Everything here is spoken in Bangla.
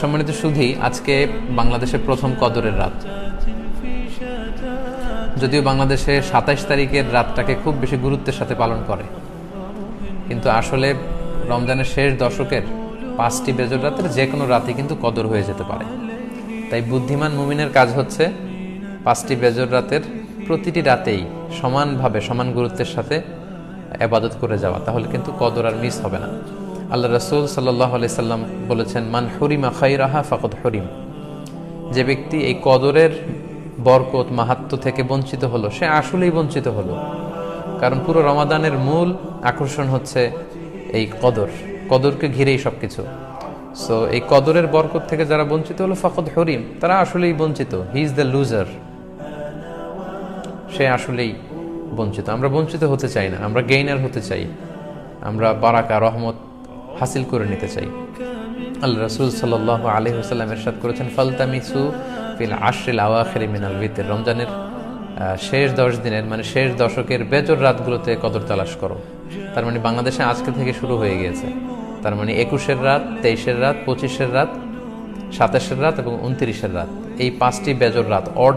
সম্মানিত সুধী, আজকে বাংলাদেশের প্রথম কদরের রাত। যদিও বাংলাদেশে 27 তারিখের রাতটাকে খুব বেশি গুরুত্বের সাথে পালন করে, কিন্তু আসলে রমজানের শেষ দশকের 5টি বেজর রাতের যে কোনো রাতে কিন্তু কদর হয়ে যেতে পারে। তাই বুদ্ধিমান মুমিনের কাজ হচ্ছে 5টি বেজর রাতের প্রতিটি রাতেই সমানভাবে সমান গুরুত্বের সাথে ইবাদত করে যাওয়া, তাহলে কিন্তু কদর আর মিস হবে না। আল্লাহ রাসূল সাল্লাল্লাহু আলাইহি সাল্লাম বলেছেন, মান হুরিমা খায়রাহা ফাকাদ হুরিম। যে ব্যক্তি এই কদরের বরকত মাহাত্ম্য থেকে বঞ্চিত হলো, সে আসলেই বঞ্চিত হলো। কারণ পুরো রমাদানের মূল আকর্ষণ হচ্ছে এই কদরকে ঘিরেই সবকিছু। সো এই কদরের বরকত থেকে যারা বঞ্চিত হলো ফাকাদ হুরিম, তারা আসলেই বঞ্চিত। হি ইজ দ্য লুজার, সে আসলেই বঞ্চিত। আমরা বঞ্চিত হতে চাই না, আমরা গেইনার হতে চাই, আমরা বারাকা রহমত হাসিল করে নিতে চাই। আল্লাহ রাসূল সাল্লাল্লাহু আলাইহি ওয়াসাল্লাম ইরশাদ করেছেন, ফালতামিসু ফিল আশরিল আওয়াখির মিনাল বিতর। রমজানের শেষ 10 দিনের মানে শেষ দশকের বেজর রাতগুলোতে কদর তালাশ করো। তার মানে বাংলাদেশে আজকে থেকে শুরু হয়ে গিয়েছে। তার মানে 21-এর রাত, 23-এর রাত, 25-এর রাত, 27-এর রাত এবং 29-এর রাত, এই 5টি বেজর রাত অড